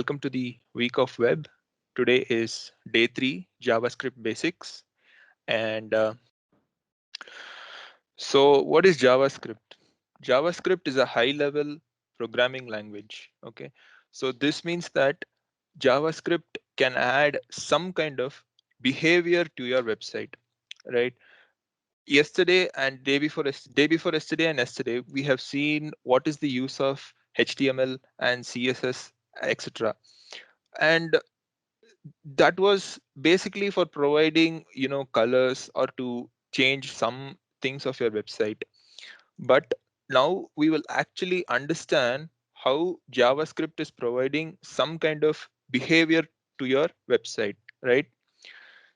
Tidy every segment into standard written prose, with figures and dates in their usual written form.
welcome to the week of web. Today is day 3, JavaScript basics. And so, what is JavaScript? JavaScript is a high level programming language. Okay, so this means that JavaScript can add some kind of behavior to your website, right? Yesterday and day before yesterday and yesterday, we have seen what is the use of HTML and CSS, etc. And that was basically for providing colors or to change some things of your website. But now we will actually understand how JavaScript is providing some kind of behavior to your website, right?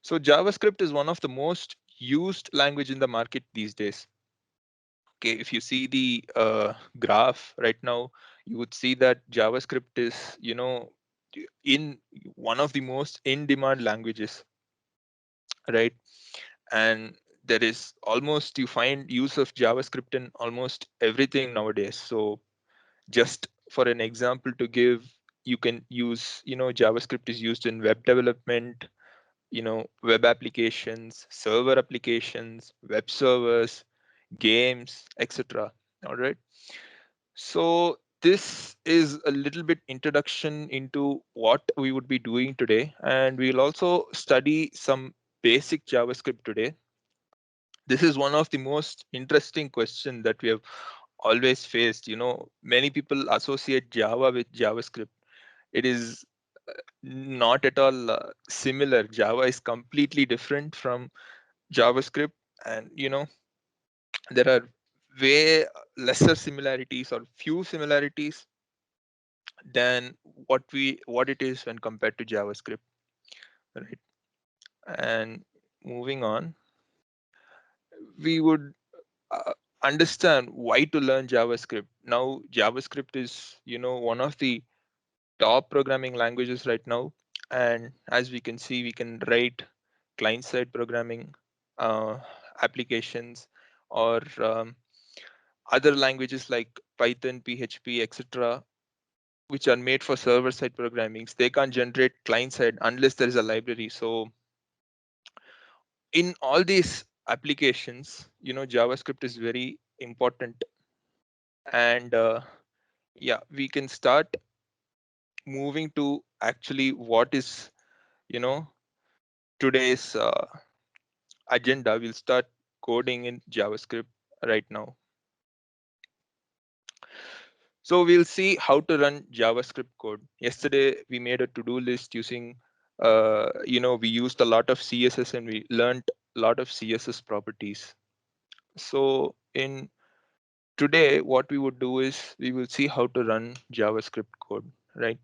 So JavaScript is one of the most used language in the market these days. Okay, if you see the graph right now, you would see that JavaScript is in one of the most in demand languages, right? And there is almost, you find use of JavaScript in almost everything nowadays. So just for an example to give, you can use, JavaScript is used in web development, web applications, server applications, web servers, games, etc. All right. So this is a little bit introduction into what we would be doing today, and we'll also study some basic JavaScript today. This is one of the most interesting questions that we have always faced. Many people associate Java with JavaScript. It is not at all similar. Java is completely different from JavaScript, and there are way lesser similarities or few similarities than what it is when compared to JavaScript, right? And moving on, we would uh, understand why to learn JavaScript. Now, JavaScript is, one of the top programming languages right now. And as we can see, we can write client-side programming uh, applications or other languages like Python, PHP, etc., which are made for server-side programming. They can't generate client-side unless there is a library. So in all these applications, JavaScript is very important. And yeah, we can start moving to actually what is, you know, today's agenda. We'll start coding in JavaScript right now. So we'll see how to run JavaScript code. Yesterday, we made a to-do list using, we used a lot of CSS and we learned a lot of CSS properties. So in today, what we would do is we will see how to run JavaScript code, right?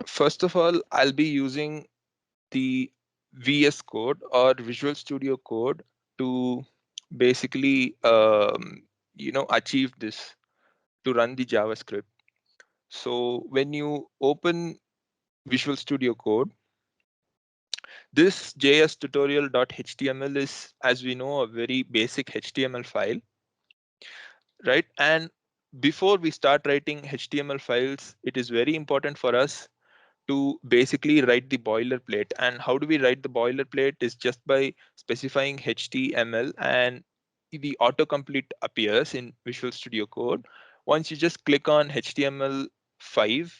First of all, I'll be using the VS Code or Visual Studio Code to basically, achieve this, to run the JavaScript. So when you open Visual Studio Code, this jstutorial.html is, as we know, a very basic HTML file, right? And before we start writing HTML files, it is very important for us to basically write the boilerplate. And how do we write the boilerplate is just by specifying HTML, and the autocomplete appears in Visual Studio Code. Once you just click on HTML5,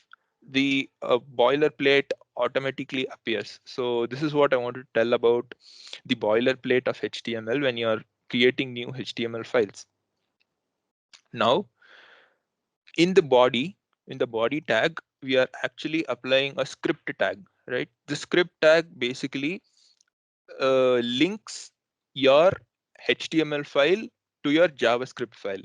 the boilerplate automatically appears. So this is what I want to tell about the boilerplate of HTML when you're creating new HTML files. Now, in the body tag, we are actually applying a script tag, right? The script tag basically links your HTML file to your JavaScript file.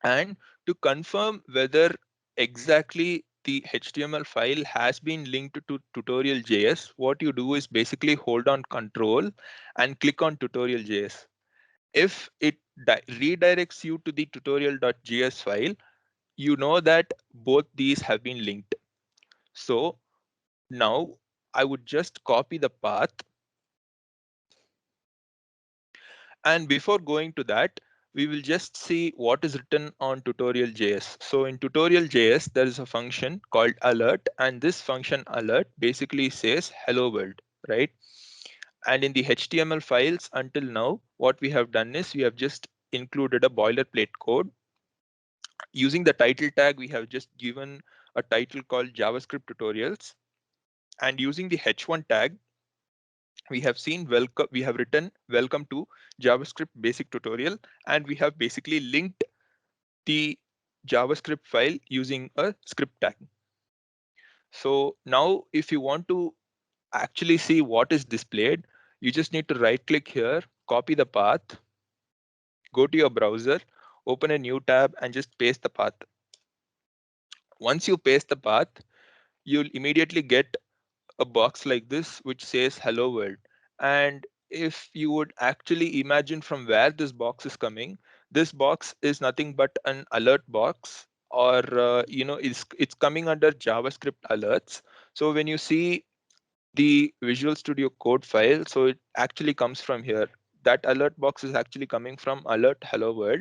And to confirm whether exactly the HTML file has been linked to tutorial.js, what you do is basically hold on control and click on tutorial.js. If it redirects you to the tutorial.js file, you know that both these have been linked. So now I would just copy the path. And before going to that, we will just see what is written on tutorial.js. So in tutorial.js, there is a function called alert, and this function alert basically says hello world, right? And in the HTML files until now, what we have done is we have just included a boilerplate code. Using the title tag, we have just given a title called JavaScript tutorials. And using the h1 tag, we have seen welcome, we have written welcome to JavaScript basic tutorial, and we have basically linked the JavaScript file using a script tag. So now if you want to actually see what is displayed, you just need to right click here, copy the path, go to your browser, open a new tab and just paste the path. Once you paste the path, you'll immediately get a box like this which says hello world. And if you would actually imagine from where this box is coming, this box is nothing but an alert box, or it's coming under JavaScript alerts. So when you see the Visual Studio Code file, so it actually comes from here. That alert box is actually coming from alert hello world.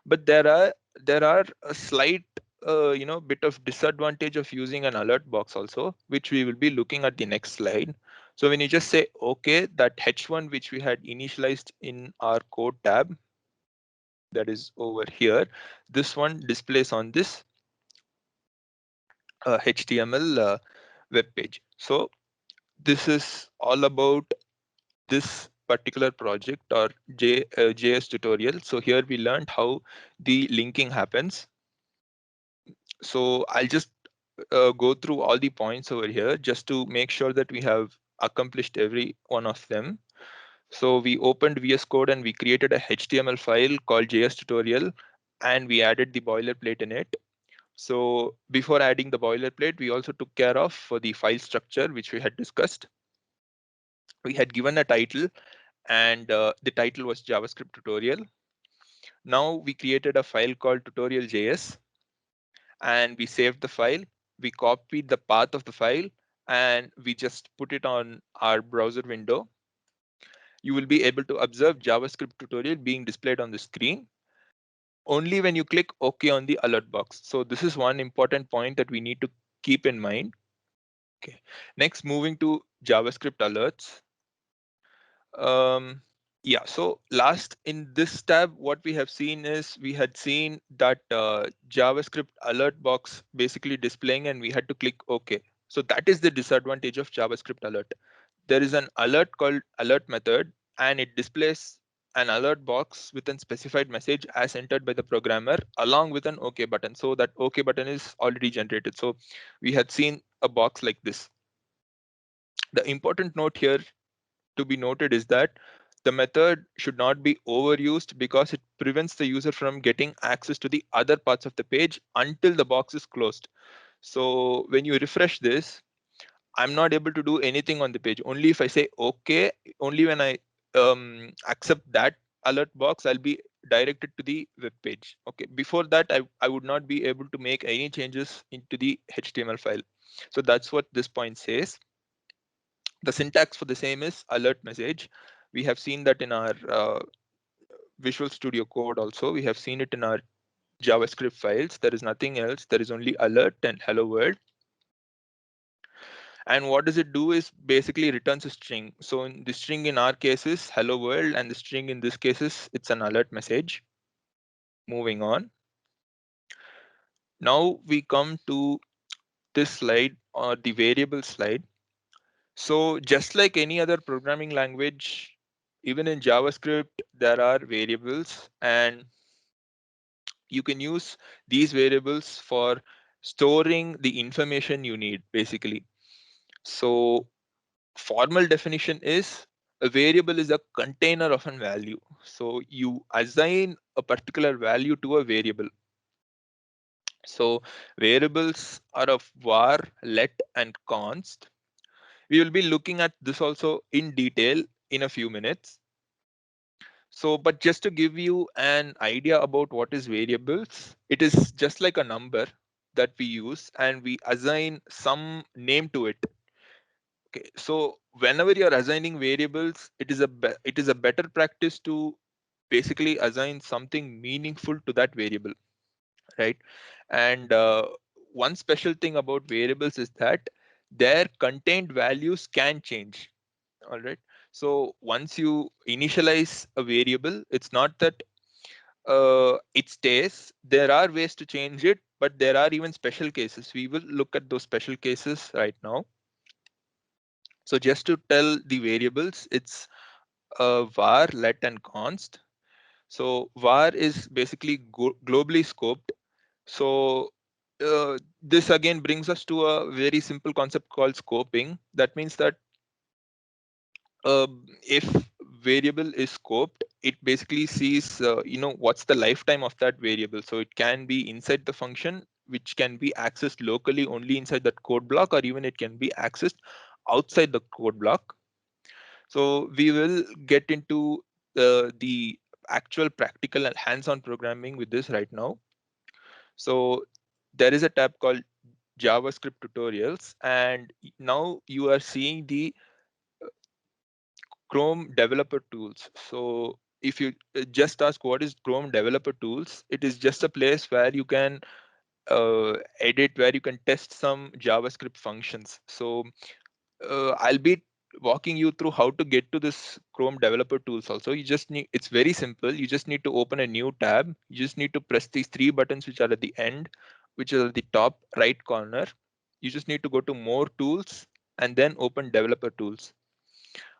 But there are a slight bit of disadvantage of using an alert box also, which we will be looking at the next slide. So when you just say okay, that h1 which we had initialized in our code tab, that is over here, this one displays on this HTML web page. So this is all about this particular project, or JS tutorial. So here we learned how the linking happens. So I'll just go through all the points over here just to make sure that we have accomplished every one of them. So we opened VS Code and we created a HTML file called JS tutorial, and we added the boilerplate in it. So before adding the boilerplate, we also took care of for the file structure, which we had discussed. We had given a title, and the title was JavaScript tutorial. Now we created a file called tutorial.js, and we saved the file. We copied the path of the file and we just put it on our browser window. You will be able to observe JavaScript tutorial being displayed on the screen only when you click OK on the alert box. So this is one important point that we need to keep in mind. Okay. Next, moving to JavaScript alerts. Yeah, so last in this tab, what we have seen is we had seen that JavaScript alert box basically displaying, and we had to click OK. So that is the disadvantage of JavaScript alert. There is an alert called alert method, and it displays an alert box with a specified message as entered by the programmer along with an OK button. So that OK button is already generated. So we had seen a box like this. The important note here to be noted is that the method should not be overused because it prevents the user from getting access to the other parts of the page until the box is closed. So when you refresh this, I'm not able to do anything on the page. Only if I say okay, only when I accept that alert box, I'll be directed to the web page. Okay, before that, I would not be able to make any changes into the HTML file. So that's what this point says. The syntax for the same is alert message. We have seen that in our Visual Studio Code also. We have seen it in our JavaScript files. There is nothing else. There is only alert and hello world. And what does it do is basically returns a string. So in the string in our case is hello world, and the string in this case is it's an alert message. Moving on. Now we come to this slide, or the variable slide. So just like any other programming language, even in JavaScript, there are variables, and you can use these variables for storing the information you need, basically. So formal definition is a variable is a container of a value. So you assign a particular value to a variable. So variables are of var, let, and const. We will be looking at this also in detail in a few minutes. So, but just to give you an idea about what is variables, it is just like a number that we use and we assign some name to it. Okay, so whenever you're assigning variables, it is a better practice to basically assign something meaningful to that variable, right? And one special thing about variables is that their contained values can change. All right. So once you initialize a variable, it's not that it stays. There are ways to change it, but there are even special cases. We will look at those special cases right now. So just to tell the variables, it's var, let, and const. So var is basically globally scoped. So this again brings us to a very simple concept called scoping. That means that if variable is scoped, it basically sees what's the lifetime of that variable. So it can be inside the function, which can be accessed locally only inside that code block, or even it can be accessed outside the code block. So we will get into the actual practical and hands-on programming with this right now. So there is a tab called JavaScript tutorials, and now you are seeing the Chrome developer tools. So if you just ask what is Chrome developer tools, it is just a place where you can edit, where you can test some JavaScript functions. So I'll be walking you through how to get to this Chrome developer tools also. You just need, it's very simple. You just need to open a new tab. You just need to press these three buttons which are at the end, which is at the top right corner. You just need to go to more tools and then open developer tools.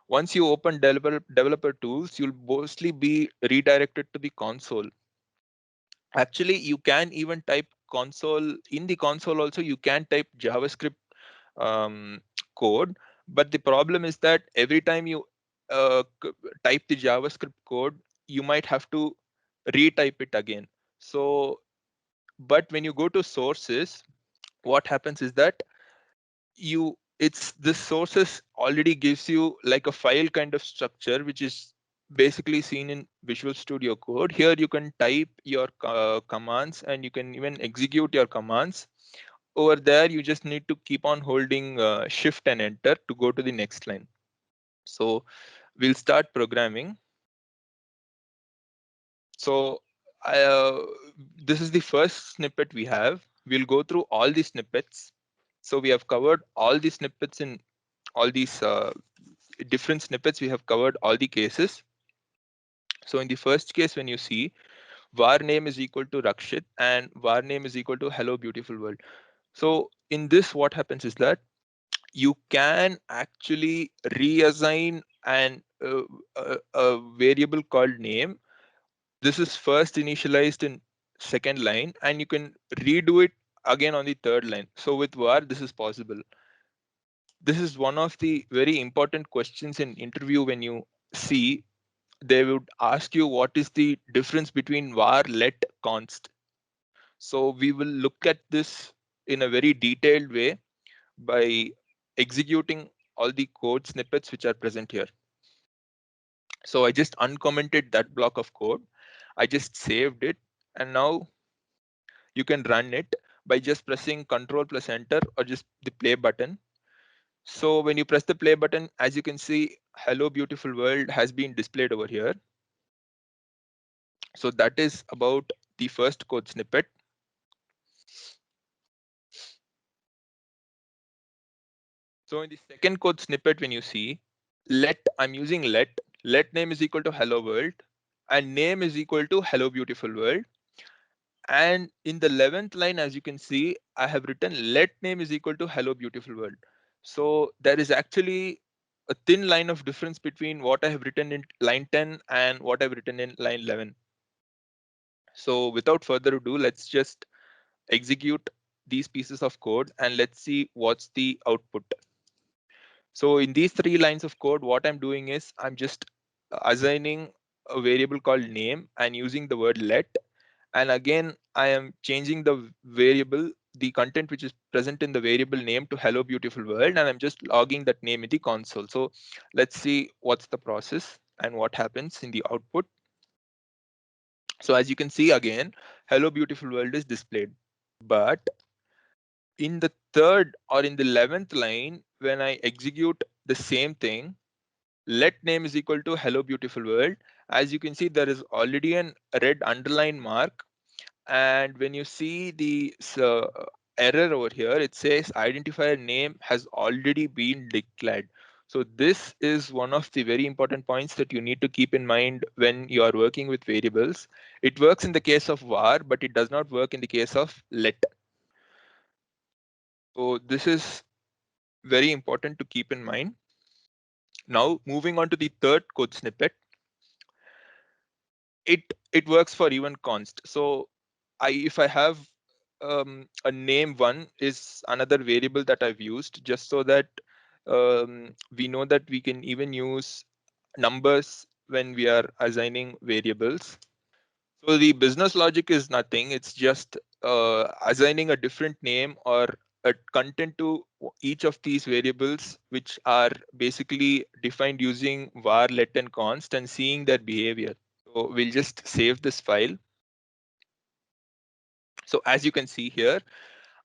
Once you open developer tools, you'll mostly be redirected to the console. Actually, you can even type console. In the console also, you can type JavaScript code, but the problem is that every time you type the JavaScript code, you might have to retype it again. So, but when you go to sources, what happens is that it's this sources already gives you like a file kind of structure, which is basically seen in Visual Studio Code. Here you can type your commands and you can even execute your commands. Over there, you just need to keep on holding shift and enter to go to the next line. So we'll start programming. So this is the first snippet we have. We'll go through all the snippets. So we have covered all the snippets in all these different snippets. We have covered all the cases. So in the first case, when you see var name is equal to Rakshit and var name is equal to hello beautiful world. So in this, what happens is that you can actually reassign a variable called name. This is first initialized in second line, and you can redo it again on the third line. So with var, this is possible. This is one of the very important questions in interview. When you see, they would ask you what is the difference between var, let, const. So we will look at this in a very detailed way by executing all the code snippets which are present here. So I just uncommented that block of code. I just saved it, and now you can run it by just pressing Control plus Enter or just the play button. So when you press the play button, as you can see, Hello Beautiful World has been displayed over here. So that is about the first code snippet. So in the second code snippet, when you see I'm using let name is equal to hello world and name is equal to hello beautiful world. And in the 11th line, as you can see, I have written let name is equal to hello beautiful world. So there is actually a thin line of difference between what I have written in line 10 and what I've written in line 11. So without further ado, let's just execute these pieces of code and let's see what's the output. So in these three lines of code, what I'm doing is I'm just assigning a variable called name and using the word let. And again, I am changing the variable, the content which is present in the variable name to hello beautiful world. And I'm just logging that name in the console. So let's see what's the process and what happens in the output. So as you can see again, hello beautiful world is displayed. But in the third or in the 11th line, when I execute the same thing, let name is equal to hello beautiful world. As you can see, there is already an red underline mark. And when you see the error over here, it says identifier name has already been declared. So this is one of the very important points that you need to keep in mind when you are working with variables. It works in the case of var, but it does not work in the case of let. So this is very important to keep in mind. Now moving on to the third code snippet, it works for even const. So if I have a name one is another variable that I've used just so that we know that we can even use numbers when we are assigning variables. So the business logic is nothing. It's just assigning a different name or a content to each of these variables, which are basically defined using var, let, and const, and seeing their behavior. So we'll just save this file. So as you can see here,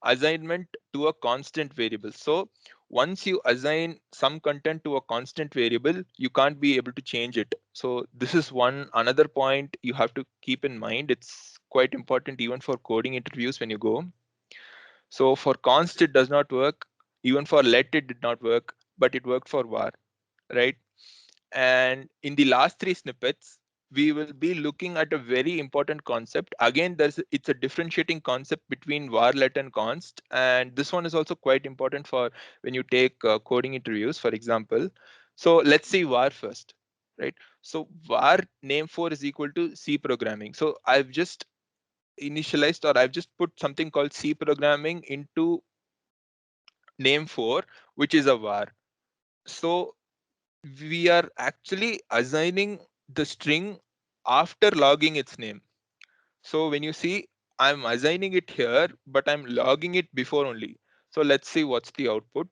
assignment to a constant variable. So once you assign some content to a constant variable, you can't be able to change it. So this is one another point you have to keep in mind. It's quite important even for coding interviews when you go. So for const, it does not work. Even for let, it did not work, but it worked for var, right? And in the last three snippets, we will be looking at a very important concept. Again, it's a differentiating concept between var, let, and const. And this one is also quite important for when you take coding interviews, for example. So let's see var first, right? So var name4 is equal to C programming. So I've just initialized or I've just put something called C programming into name4, which is a var. So we are actually assigning the string after logging its name. So when you see, I'm assigning it here, but I'm logging it before only. So let's see what's the output.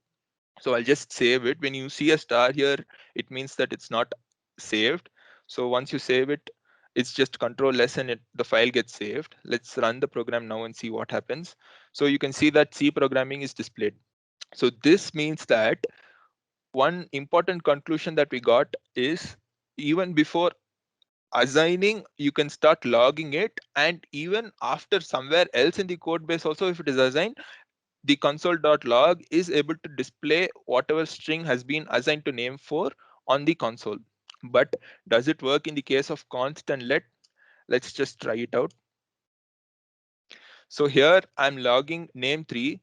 So I'll just save it. When you see a star here, it means that it's not saved. So once you save it, it's just control S and the file gets saved. Let's run the program now and see what happens. So you can see that C programming is displayed. So this means that one important conclusion that we got is even before assigning, you can start logging it, and even after somewhere else in the code base also, if it is assigned, the console.log is able to display whatever string has been assigned to name4 on the console. But does it work in the case of const and let? Let's just try it out. So here I'm logging name3,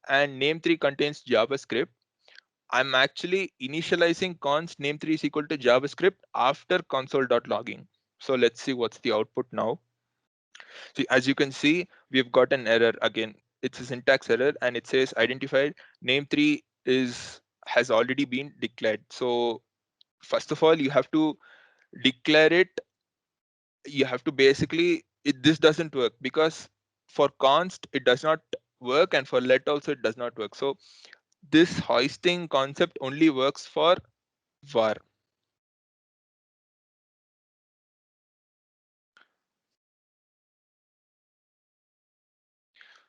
and name3 contains JavaScript. I'm actually initializing const name3 is equal to JavaScript after console.logging. So let's see what's the output now. So as you can see, we've got an error again. It's a syntax error, and it says identified name3 has already been declared. So first of all, you have to declare it. You have to basically this doesn't work because for const it does not work, and for let also it does not work. So this hoisting concept only works for var.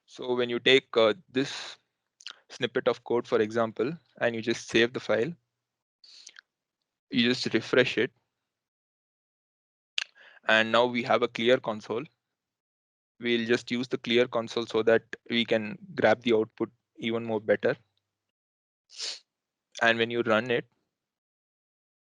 So when you take this snippet of code, for example, and you just save the file, you just refresh it, and now we have a clear console. We'll just use the clear console so that we can grab the output even more better. And when you run it,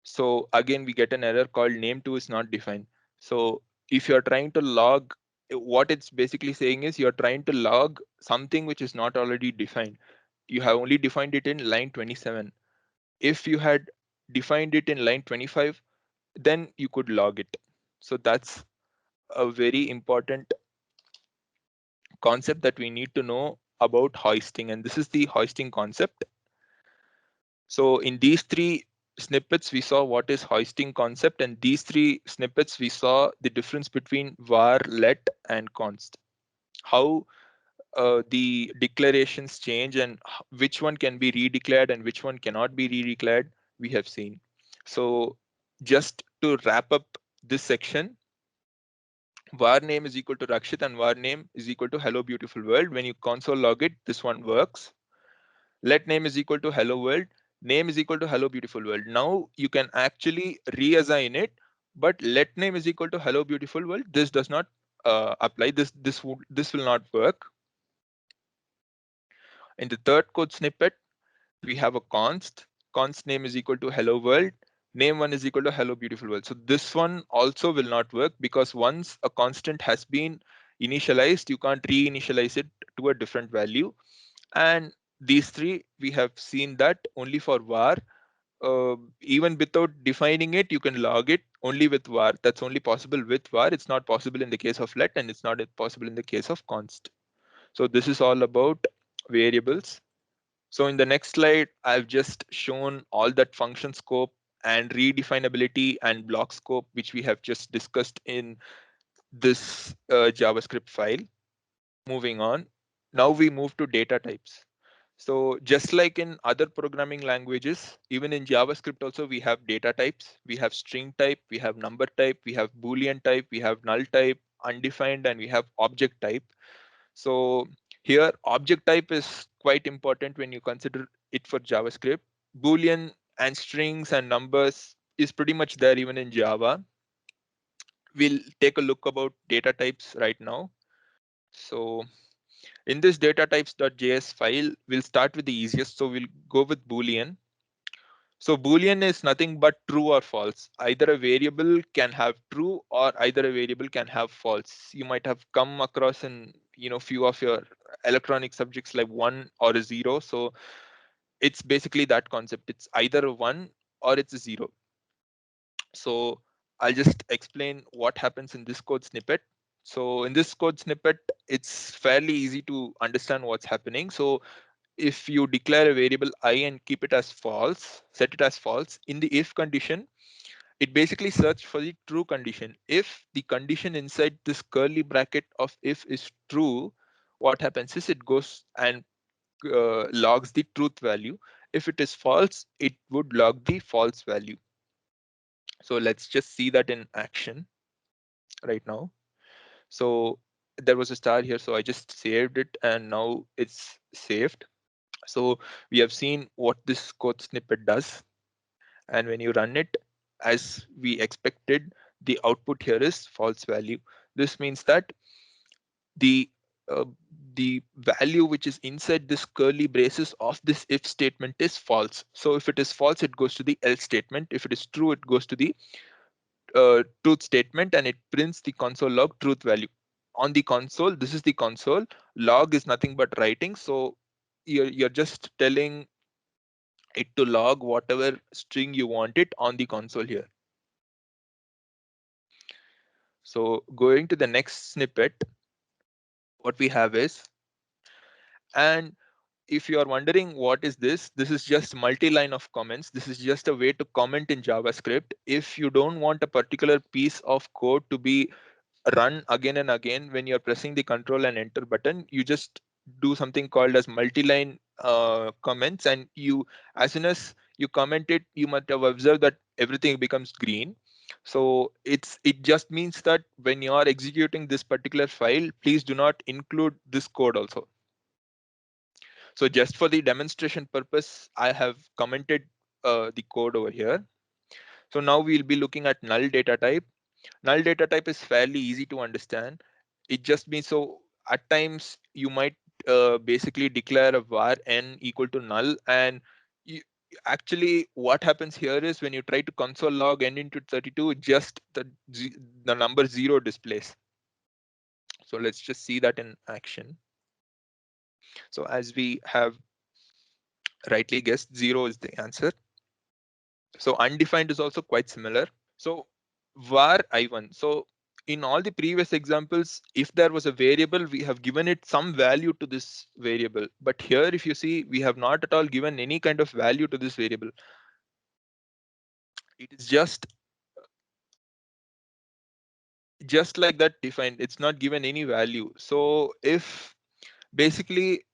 so again, we get an error called name2 is not defined. So if you're trying to log, what it's basically saying is you're trying to log something which is not already defined. You have only defined it in line 27. If you had defined it in line 25, then you could log it. So that's a very important concept that we need to know about hoisting. And this is the hoisting concept. So in these three snippets, we saw what is hoisting concept. And these three snippets, we saw the difference between var, let, and const. How the declarations change and which one can be redeclared and which one cannot be redeclared, we have seen. So just to wrap up this section, var name is equal to Rakshit and var name is equal to hello beautiful world. When you console log it, this one works. Let name is equal to hello world. name is equal to hello beautiful world. Now you can actually reassign it, but let name is equal to hello beautiful world. This does not apply. This will not work. In the third code snippet, we have a const name is equal to hello world, name one is equal to hello beautiful world. So this one also will not work, because once a constant has been initialized, you can't reinitialize it to a different value. And these three, we have seen that only for var, even without defining it, you can log it only with var. That's only possible with var. It's not possible in the case of let, and it's not possible in the case of const. So this is all about variables. So in the next slide, I've just shown all that function scope and redefinability and block scope, which we have just discussed in this JavaScript file. Moving on, now we move to data types. So just like in other programming languages, even in JavaScript also, we have data types. We have string type, we have number type, we have Boolean type, we have null type, undefined, and we have object type. So here, object type is quite important when you consider it for JavaScript. Boolean and strings and numbers is pretty much there even in Java. We'll take a look about data types right now. So in this data types.js file, we'll start with the easiest. So we'll go with Boolean. So Boolean is nothing but true or false. Either a variable can have true or either a variable can have false. You might have come across in few of your electronic subjects like 1 or a 0. So it's basically that concept. It's either a 1 or it's a 0. So I'll just explain what happens in this code snippet. So in this code snippet, it's fairly easy to understand what's happening. So if you declare a variable I and keep it as false, set it as false, in the if condition, it basically searches for the true condition. If the condition inside this curly bracket of if is true, what happens is it goes and logs the truth value. If it is false, it would log the false value. So let's just see that in action right now. So there was a star here, so I just saved it and now it's saved. So we have seen what this code snippet does. And when you run it, as we expected, the output here is false value. This means that the uh, the value which is inside this curly braces of this if statement is false. So if it is false, it goes to the else statement. If it is true, it goes to the truth statement, and it prints the console log truth value. On the console, this is the console. Log is nothing but writing. So you're just telling it to log whatever string you want it on the console here. So going to the next snippet, what we have is, and if you are wondering what is this is just multi-line of comments. This is just a way to comment in JavaScript. If you don't want a particular piece of code to be run again and again when you're pressing the control and enter button, you just do something called as multi-line comments, and you, as soon as you comment it, you might have observed that everything becomes green. So it just means that when you are executing this particular file, please do not include this code also. So just for the demonstration purpose, I have commented the code over here. So now we'll be looking at null data type. Null data type is fairly easy to understand. It just means, so at times you might basically declare a var n equal to null, and you, actually what happens here is when you try to console log n into 32, just the number 0 displays. So let's just see that in action. So as we have rightly guessed, 0 is the answer. So undefined is also quite similar. So var I1. So in all the previous examples, if there was a variable, we have given it some value to this variable. But here, if you see, we have not at all given any kind of value to this variable. It is just like that defined. It's not given any value. So if basically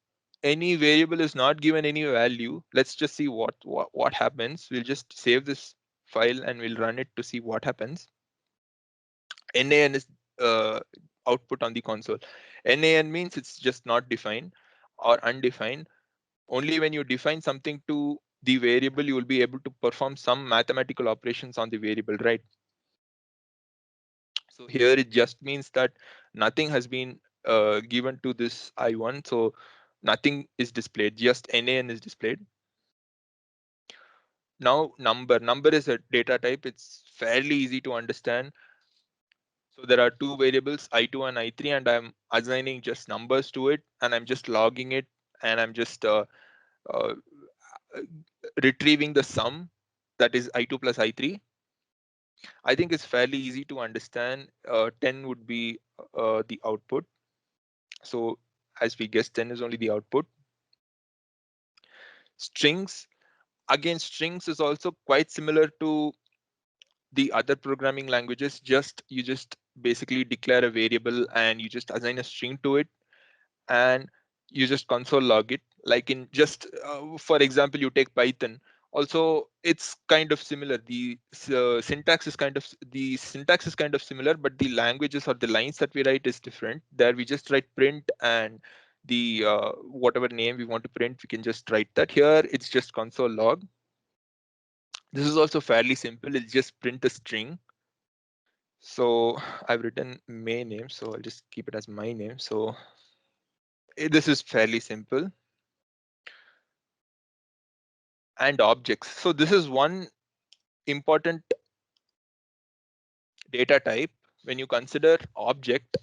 any variable is not given any value, let's just see what happens. We'll just save this file and we'll run it to see what happens. NaN is output on the console. NaN means it's just not defined or undefined. Only when you define something to the variable, you will be able to perform some mathematical operations on the variable, right? So here it just means that nothing has been given to this I1, so nothing is displayed, just NaN is displayed. Now number is a data type. It's fairly easy to understand. So there are two variables, I2 and I3, and I'm assigning just numbers to it, and I'm just logging it, and I'm just uh, retrieving the sum, that is I2 plus I3. I think it's fairly easy to understand. 10 would be the output. So as we guessed, 10 is only the output. Strings, again, strings is also quite similar to the other programming languages. You just basically declare a variable and you just assign a string to it, and you just console log it. Like in just for example, you take Python. Also, it's kind of similar. The syntax is kind of similar, but the languages or the lines that we write is different. There we just write print, and the whatever name we want to print, we can just write that. Here it's just console log. This is also fairly simple. It's just print a string. So I've written main name, so I'll just keep it as my name. So this is fairly simple. And objects. So this is one important data type. When you consider object,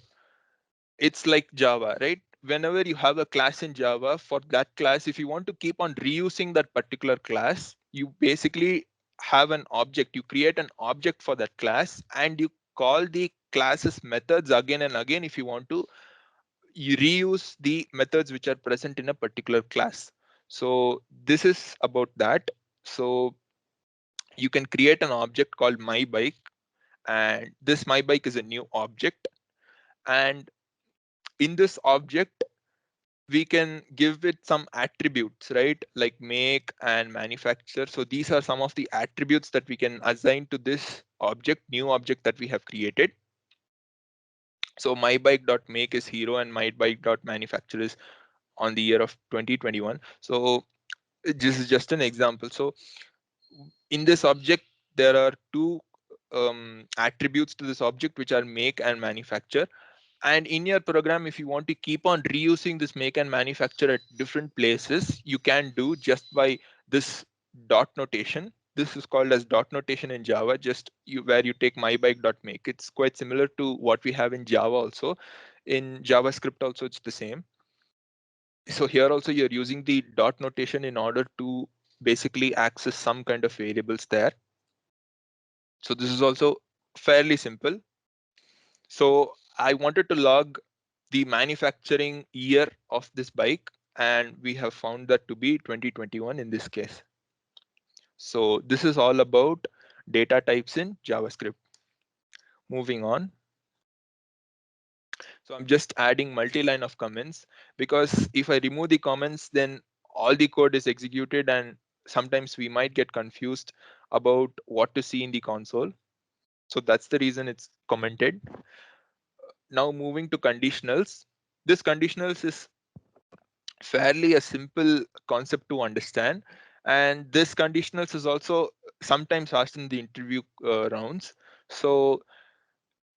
it's like Java, right? Whenever you have a class in Java, for that class, if you want to keep on reusing that particular class, you basically have an object. You create an object for that class, and you call the class's methods again and again if you want to you reuse the methods which are present in a particular class. So this is about that. So you can create an object called my bike, and this my bike is a new object, and in this object we can give it some attributes, right, like make and manufacture. So these are some of the attributes that we can assign to this new object that we have created. So my bike.make is hero and my bike.manufacture is on the year of 2021. So this is just an example. So in this object there are two attributes to this object, which are make and manufacture. And in your program, if you want to keep on reusing this make and manufacture at different places, you can do just by this dot notation. This is called as dot notation in Java, where you take mybike.make. It's quite similar to what we have in Java also. In JavaScript also, it's the same. So here also you're using the dot notation in order to basically access some kind of variables there. So this is also fairly simple. So I wanted to log the manufacturing year of this bike, and we have found that to be 2021 in this case. So this is all about data types in JavaScript. Moving on. So I'm just adding multi-line of comments, because if I remove the comments, then all the code is executed, and sometimes we might get confused about what to see in the console. So that's the reason it's commented. Now moving to conditionals. This conditionals is fairly a simple concept to understand, and this conditionals is also sometimes asked in the interview rounds. So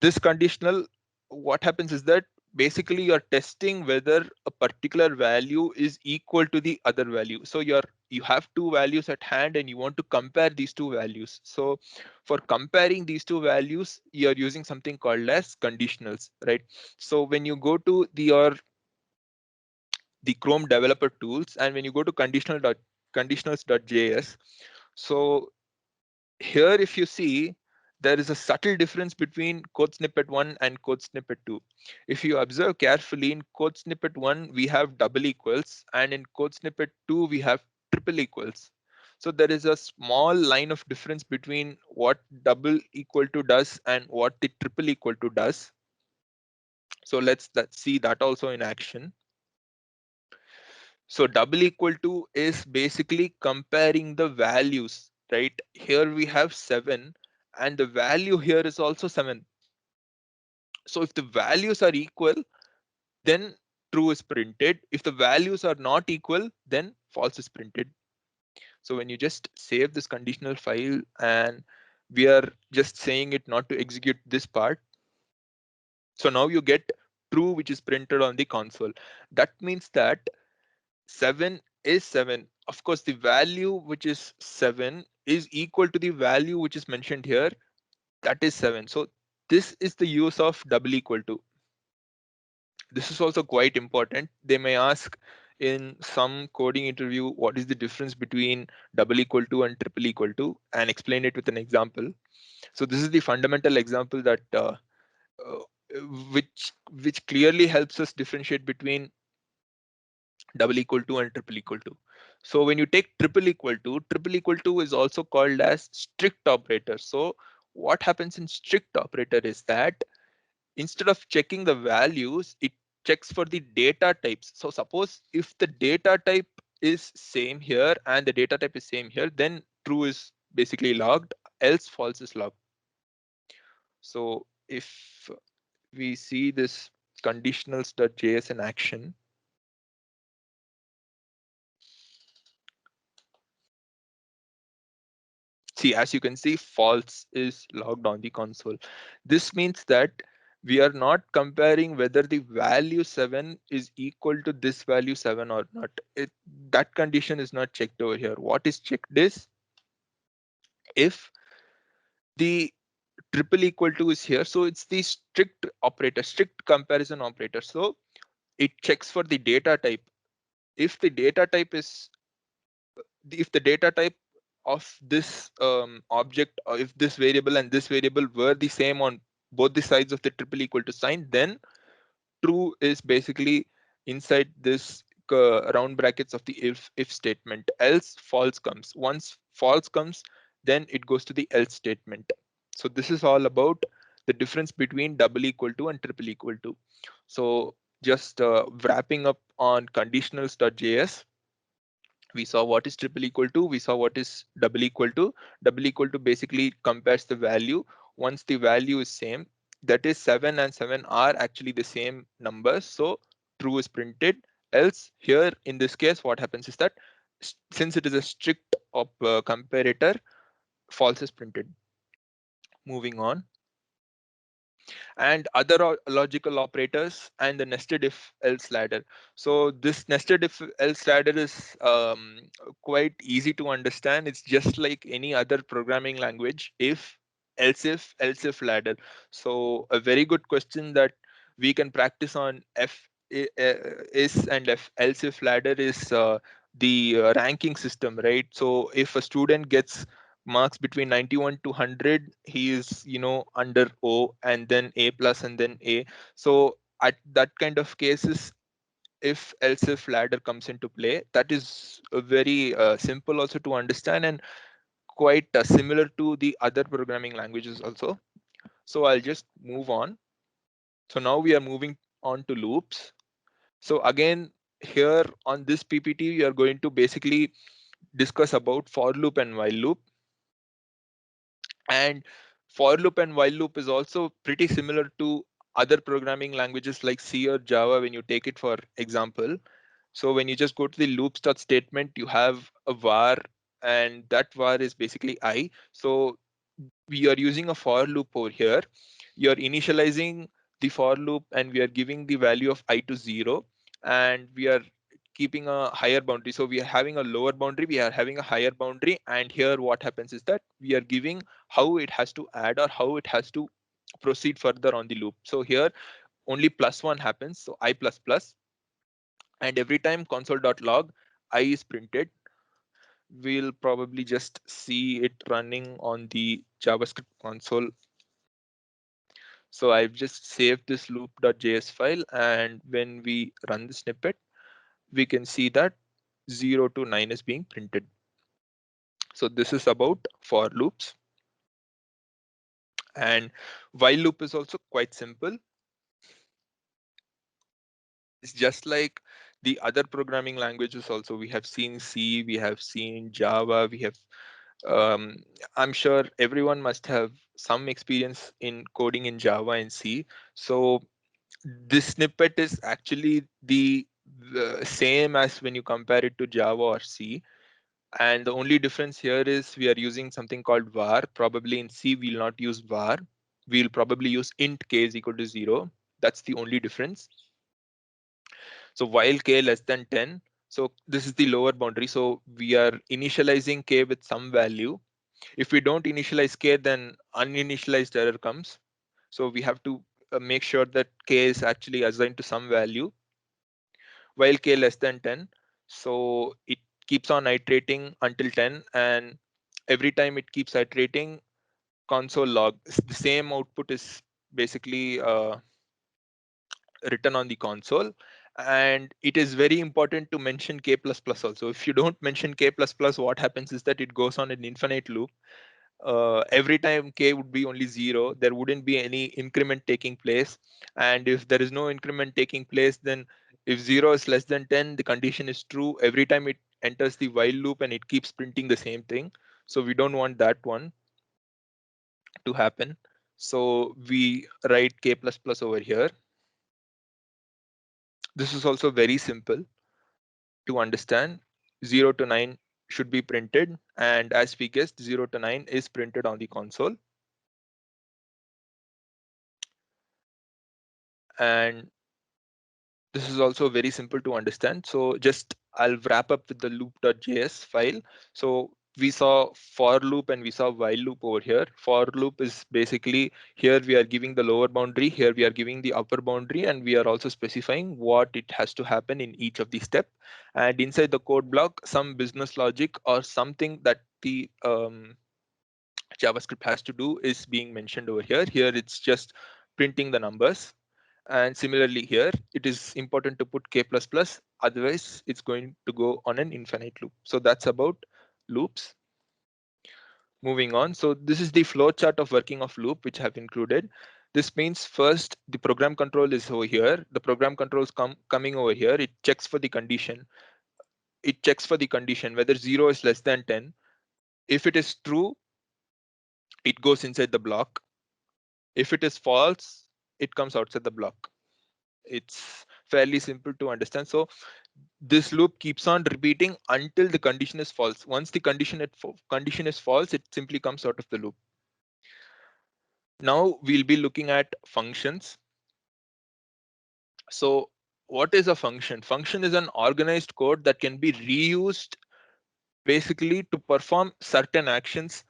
this conditional, what happens is that basically you're testing whether a particular value is equal to the other value. So you have two values at hand and you want to compare these two values. So for comparing these two values, you're using something called as conditionals, right? So when you go to the Chrome developer tools, and when you go to conditionals.js, so here if you see, there is a subtle difference between code snippet 1 and code snippet 2. If you observe carefully, in code snippet 1 we have double equals, and in code snippet 2 we have triple equals. So there is a small line of difference between what double equal to does and what the triple equal to does. So let's see that also in action. So double equal to is basically comparing the values, right? Here we have 7 and the value here is also 7. So if the values are equal, then true is printed. If the values are not equal, then false is printed. So when you just save this conditional file and we are just saying it not to execute this part, so now you get true, which is printed on the console. That means that 7 is 7. Of course, the value which is 7 is equal to the value which is mentioned here, that is 7. So this is the use of double equal to. This is also quite important. They may ask in some coding interview what is the difference between double equal to and triple equal to, and explain it with an example. So this is the fundamental example that uh, which clearly helps us differentiate between double equal to and triple equal to. So when you take triple equal to is also called as strict operator. So what happens in strict operator is that instead of checking the values, it checks for the data types. So suppose if the data type is same here and the data type is same here, then true is basically logged, else false is logged. So if we see this conditionals.js in action, see, as you can see, false is logged on the console. This means that we are not comparing whether the value 7 is equal to this value 7 or not. That condition is not checked over here. What is checked is if the triple equal to is here. So it's the strict operator, strict comparison operator. So it checks for the data type. If the data type is if the data type of this object, or if this variable and this variable were the same on both the sides of the triple equal to sign, then true is basically inside this round brackets of the if statement. Else false comes. Once false comes, then it goes to the else statement. So this is all about the difference between double equal to and triple equal to. So just wrapping up on conditionals.js, we saw what is triple equal to, we saw what is double equal to. Double equal to basically compares the value. Once the value is same, that is 7 and 7 are actually the same numbers, so true is printed. Else here in this case what happens is that since it is a strict comparator, false is printed. Moving on, and other logical operators and the nested if else ladder. So this nested if else ladder is quite easy to understand. It's just like any other programming language. If else if ladder. So a very good question that we can practice on is and f else if ladder is the ranking system, right? So if a student gets marks between 91 to 100, he is under O, and then A plus, and then A. So at that kind of cases, if else if ladder comes into play, that is very simple also to understand, and quite similar to the other programming languages also. So I'll just move on. So now we are moving on to loops. So again, here on this PPT, we are going to basically discuss about for loop and while loop. And for loop and while loop is also pretty similar to other programming languages like C or Java when you take it for example. So when you just go to the loop start statement, you have a var, and that var is basically I. So we are using a for loop over here. You're initializing the for loop and we are giving the value of I to 0, and we are keeping a higher boundary. So we are having a lower boundary, we are having a higher boundary, and here what happens is that we are giving how it has to add or how it has to proceed further on the loop. So here only +1 happens, so I plus plus, and every time console.log I is printed. We'll probably just see it running on the JavaScript console. So I've just saved this loop.js file, and when we run the snippet, we can see that 0 to 9 is being printed. So this is about for loops. And while loop is also quite simple. It's just like the other programming languages also. We have seen C, we have seen Java, we have I'm sure everyone must have some experience in coding in Java and C. So this snippet is actually the same as when you compare it to Java or C. And the only difference here is we are using something called var. Probably in C, we'll not use var. We'll probably use int k is equal to 0. That's the only difference. So while k less than 10, so this is the lower boundary. So we are initializing k with some value. If we don't initialize k, then uninitialized error comes. So we have to make sure that k is actually assigned to some value while k less than 10. So it keeps on iterating until 10, and every time it keeps iterating, console log, the same output is basically written on the console. And it is very important to mention k++ also. If you don't mention k++, what happens is that it goes on an infinite loop. Every time k would be only 0, there wouldn't be any increment taking place. And if there is no increment taking place, then if 0 is less than 10, the condition is true every time it enters the while loop, and it keeps printing the same thing. So we don't want that one to happen. So we write k++ over here. This is also very simple to understand. 0 to 9 should be printed, and as we guessed, 0 to 9 is printed on the console. And this is also very simple to understand. So just I'll wrap up with the loop.js file. So we saw for loop and we saw while loop over here. For loop is basically, here we are giving the lower boundary, here we are giving the upper boundary, and we are also specifying what it has to happen in each of these steps. And inside the code block, some business logic or something that the JavaScript has to do is being mentioned over here. Here it's just printing the numbers. And similarly here, it is important to put k++, otherwise it's going to go on an infinite loop. So that's about loops. Moving on. So this is the flow chart of working of loop, which I have included. This means first the program control is over here. The program control is coming over here. It checks for the condition. It checks for the condition whether 0 is less than 10. If it is true, it goes inside the block. If it is false, it comes outside the block. It's fairly simple to understand. So this loop keeps on repeating until the condition is false. Once the condition is false, it simply comes out of the loop. Now we'll be looking at functions. So what is a function? Function is an organized code that can be reused basically to perform certain actions.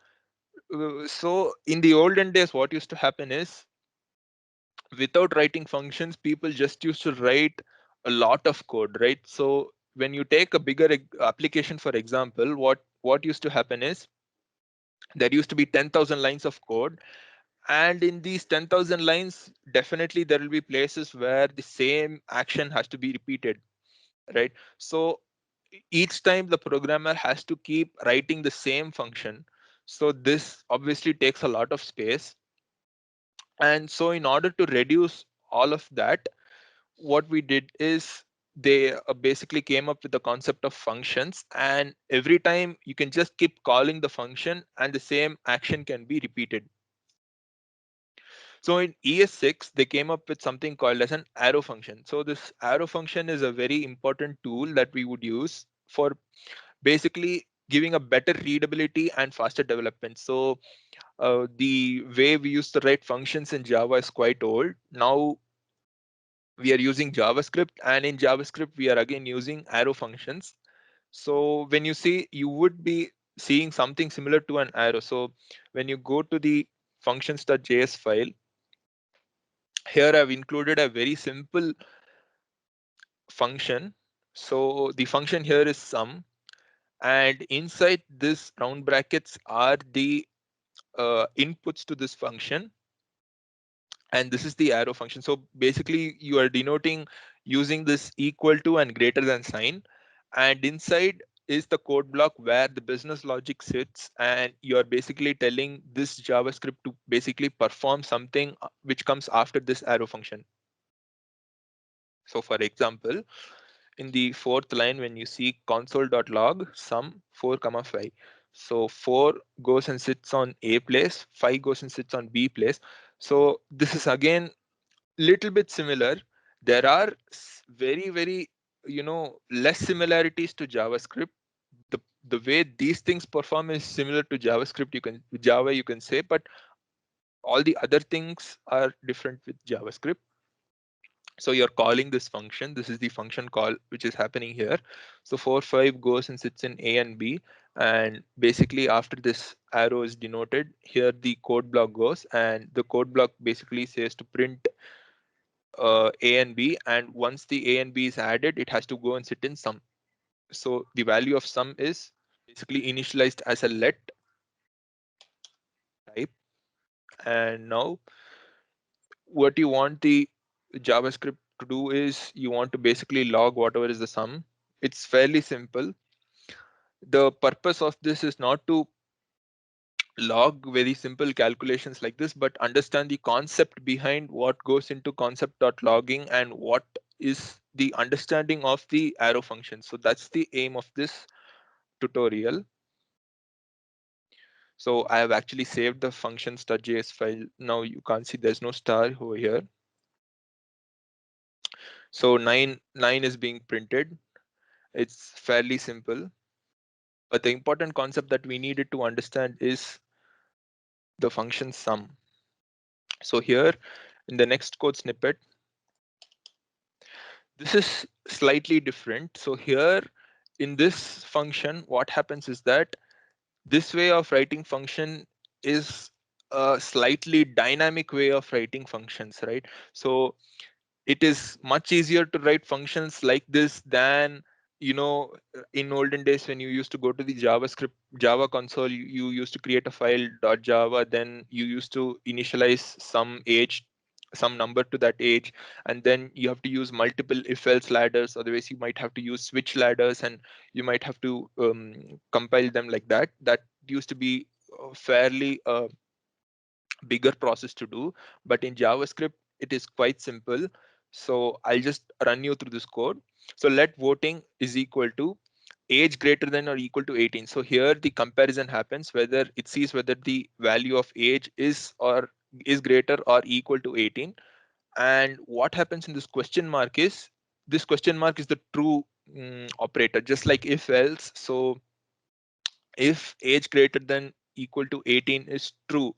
So in the olden days, what used to happen is, without writing functions, people just used to write a lot of code, right? So when you take a bigger application, for example, what used to happen is, there used to be 10,000 lines of code, and in these 10,000 lines, definitely there will be places where the same action has to be repeated, right? So each time the programmer has to keep writing the same function. So this obviously takes a lot of space. And so in order to reduce all of that, what we did is, they basically came up with the concept of functions, and every time you can just keep calling the function and the same action can be repeated. So in ES6, they came up with something called as an arrow function. So this arrow function is a very important tool that we would use for basically giving a better readability and faster development. So the way we used to write functions in Java is quite old. Now we are using JavaScript, and in JavaScript, we are again using arrow functions. So when you see, you would be seeing something similar to an arrow. So when you go to the functions.js file, here I've included a very simple function. So the function here is sum, and inside this round brackets are the inputs to this function, and this is the arrow function. So basically you are denoting using this equal to and greater than sign, and inside is the code block where the business logic sits, and you're basically telling this JavaScript to basically perform something which comes after this arrow function. So for example, in the fourth line, when you see console.log sum 4 comma 5, so 4 goes and sits on A place, 5 goes and sits on B place. So this is again little bit similar. There are very less similarities to JavaScript. The the way these things perform is similar to JavaScript, Java you can say, but all the other things are different with JavaScript. So you're calling this function. This is the function call which is happening here. So 4, 5 goes and sits in A and B. And basically after this arrow is denoted, here the code block goes, and the code block basically says to print A and B. And once the A and B is added, it has to go and sit in sum. So the value of sum is basically initialized as a let type. And now what you want the JavaScript to do is you want to basically log whatever is the sum. It's fairly simple. The purpose of this is not to log very simple calculations like this, but understand the concept behind what goes into concept.logging and what is the understanding of the arrow function. So that's the aim of this tutorial. So I have actually saved the functions.js file. Now you can't see there's no star over here. So 9 is being printed. It's fairly simple. But the important concept that we needed to understand is the function sum. So here in the next code snippet, this is slightly different. So here in this function, what happens is that this way of writing function is a slightly dynamic way of writing functions, right? So it is much easier to write functions like this than, you know, in olden days when you used to go to the Java console, you used to create a file .java, then you used to initialize some number to that age, and then you have to use multiple if else ladders. Otherwise you might have to use switch ladders, and you might have to compile them like that. That used to be fairly bigger process to do, but in JavaScript it is quite simple. So I'll just run you through this code. So let voting is equal to age greater than or equal to 18. So here the comparison happens whether it sees whether the value of age is greater or equal to 18. And what happens in this question mark is the true operator, just like if else. So if age greater than equal to 18 is true,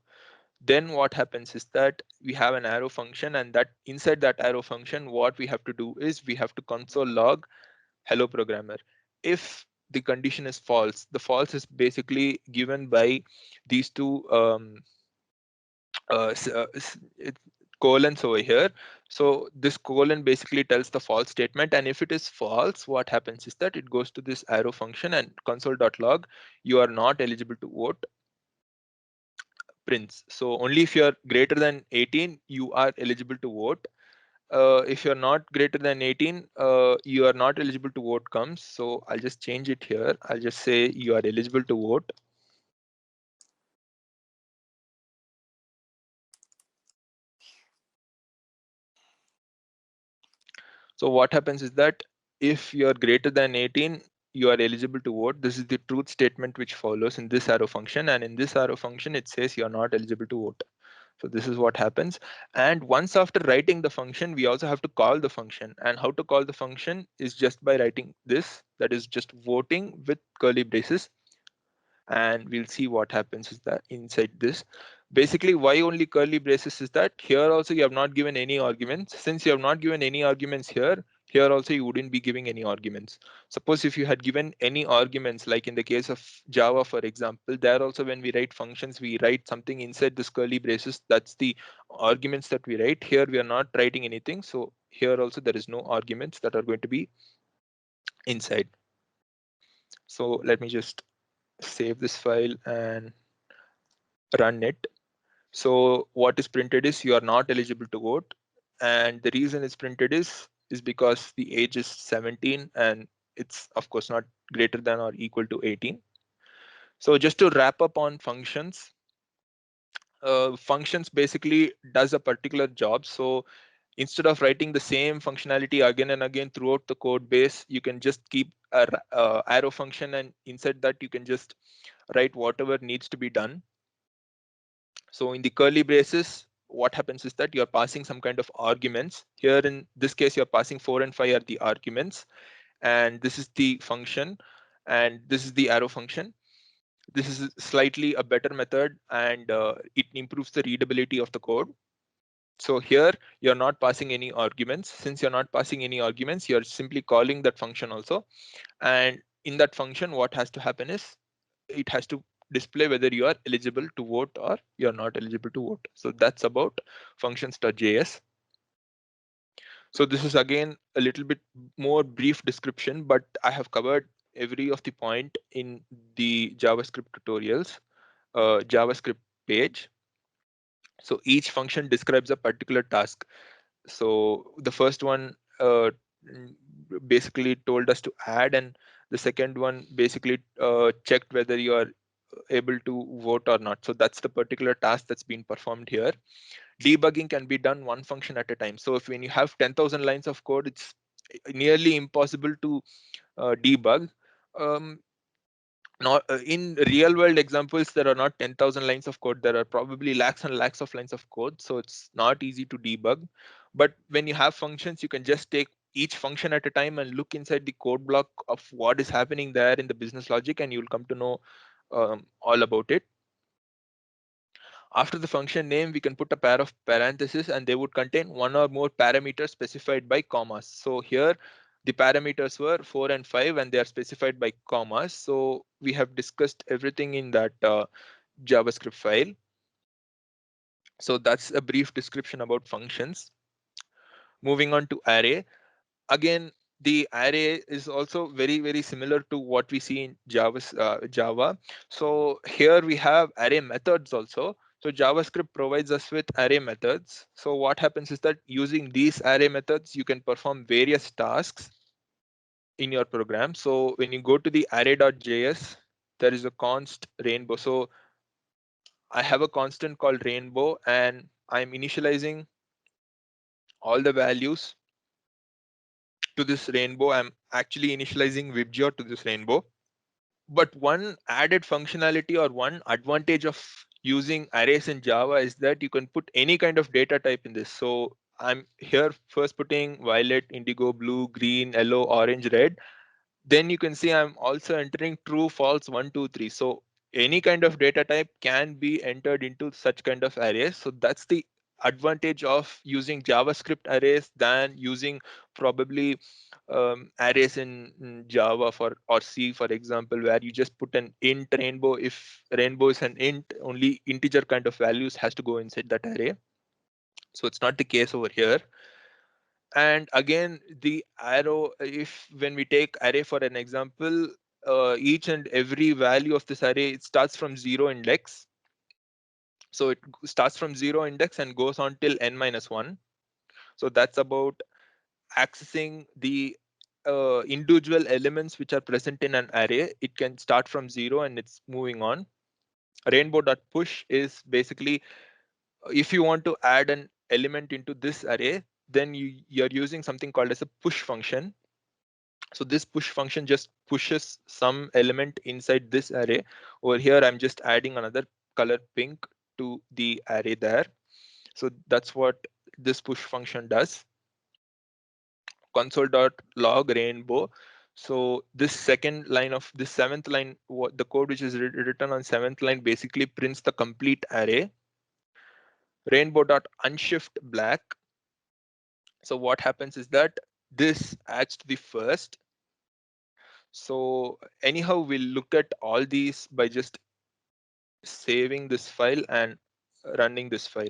then what happens is that we have an arrow function, and that inside that arrow function, what we have to do is we have to console log hello programmer. If the condition is false, the false is basically given by these two uh, s- uh, s- it- colons over here. So this colon basically tells the false statement, and if it is false, what happens is that it goes to this arrow function and console.log you are not eligible to vote prints. So only if you're greater than 18, you are eligible to vote. If you're not greater than 18, you are not eligible to vote comes. So I'll just change it here. I'll just say you are eligible to vote. So what happens is that if you're greater than 18, you are eligible to vote. This is the truth statement which follows in this arrow function. And in this arrow function, it says you're not eligible to vote. So this is what happens. And once after writing the function, we also have to call the function. And how to call the function is just by writing this, that is just voting with curly braces. And we'll see what happens is that inside this. Basically, why only curly braces is that here also you have not given any arguments. Since you have not given any arguments here also you wouldn't be giving any arguments. Suppose if you had given any arguments, like in the case of Java, for example, there also when we write functions, we write something inside this curly braces. That's the arguments that we write. Here we are not writing anything. So here also there is no arguments that are going to be inside. So let me just save this file and run it. So what is printed is you are not eligible to vote. And the reason it's printed is because the age is 17 and it's of course not greater than or equal to 18. So just to wrap up on functions, functions basically does a particular job. So instead of writing the same functionality again and again throughout the code base, you can just keep a arrow function, and inside that you can just write whatever needs to be done. So in the curly braces, what happens is that you're passing some kind of arguments. Here in this case, you're passing 4 and 5 are the arguments, and this is the function. and this is the arrow function. This is slightly a better method, and it improves the readability of the code. So here you're not passing any arguments. Since you're not passing any arguments, you're simply calling that function also. And in that function, what has to happen is it has to display whether you are eligible to vote or you're not eligible to vote. So that's about functions.js. So this is again a little bit more brief description, but I have covered every of the point in the JavaScript tutorials, JavaScript page. So each function describes a particular task. So the first one basically told us to add, and the second one basically checked whether you are able to vote or not. So that's the particular task that's been performed here. Debugging can be done one function at a time. So if when you have 10,000 lines of code, it's nearly impossible to debug. Um, Not in real world examples, there are not 10,000 lines of code. There are probably lakhs and lakhs of lines of code. So it's not easy to debug. But when you have functions, you can just take each function at a time and look inside the code block of what is happening there in the business logic, and you'll come to know all about it. After the function name, we can put a pair of parentheses, and they would contain one or more parameters specified by commas. So here the parameters were 4 and 5, and they are specified by commas. So we have discussed everything in that JavaScript file. So that's a brief description about functions. Moving on to array. Again, the array is also very similar to what we see in Java. So here we have array methods also. So JavaScript provides us with array methods. So what happens is that using these array methods, you can perform various tasks in your program. So when you go to the array.js, there is a const rainbow. So I have a constant called rainbow, and I'm initializing all the values to this rainbow. I'm actually initializing WebGeo to this rainbow. But one added functionality or one advantage of using arrays in Java is that you can put any kind of data type in this. So I'm here first putting violet, indigo, blue, green, yellow, orange, red. Then you can see I'm also entering true, false, 1, 2, 3. So any kind of data type can be entered into such kind of arrays. So that's the advantage of using JavaScript arrays than using probably arrays in Java for or C, for example, where you just put an int rainbow. If rainbow is an int, only integer kind of values has to go inside that array. So it's not the case over here. And again, the arrow, if when we take array for an example, each and every value of this array, it starts from 0 index. So it starts from 0 index and goes on till n minus 1. So that's about accessing the individual elements which are present in an array. It can start from 0 and it's moving on. Rainbow.push is basically if you want to add an element into this array, then you're using something called as a push function. So this push function just pushes some element inside this array. Over here, I'm just adding another color pink to the array there. So that's what this push function does. Console.log rainbow. So this second line of this seventh line, what the code which is written on seventh line basically prints the complete array. Rainbow.unshift black. So what happens is that this adds to the first. So anyhow, we'll look at all these by just saving this file and running this file.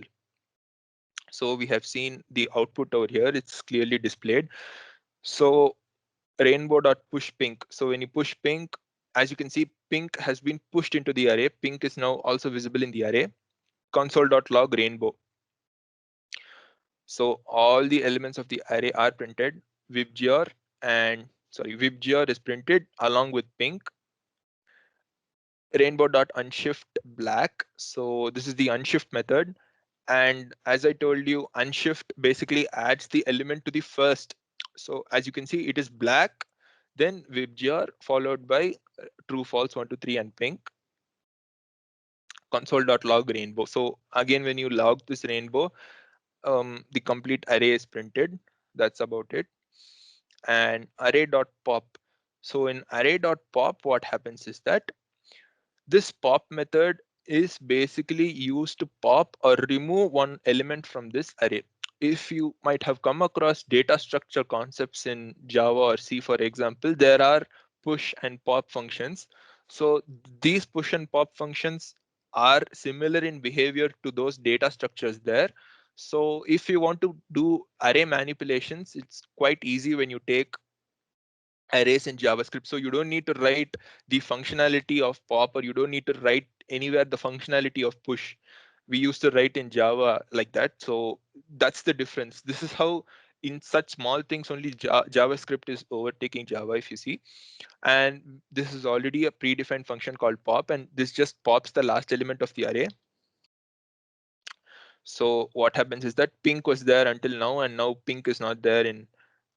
So we have seen the output over here. It's clearly displayed. So rainbow.push pink. So when you push pink, as you can see, pink has been pushed into the array. Pink is now also visible in the array. Console.log rainbow. So all the elements of the array are printed. WebGear WebGear is printed along with pink. Rainbow.unshift black. So this is the unshift method. And as I told you, unshift basically adds the element to the first. So as you can see, it is black, then WebGear followed by true, false, 1, 2, 3, and pink. Console.log rainbow. So again, when you log this rainbow, the complete array is printed. That's about it. And array.pop. So in array.pop, what happens is that this pop method is basically used to pop or remove one element from this array. If you might have come across data structure concepts in Java or C, for example, there are push and pop functions. So these push and pop functions are similar in behavior to those data structures there. So if you want to do array manipulations, it's quite easy when you take arrays in JavaScript. So you don't need to write the functionality of pop, or you don't need to write anywhere the functionality of push. We used to write in Java like that. So that's the difference. This is how in such small things only JavaScript is overtaking Java, if you see. And this is already a predefined function called pop, and this just pops the last element of the array. So what happens is that pink was there until now, and now pink is not there in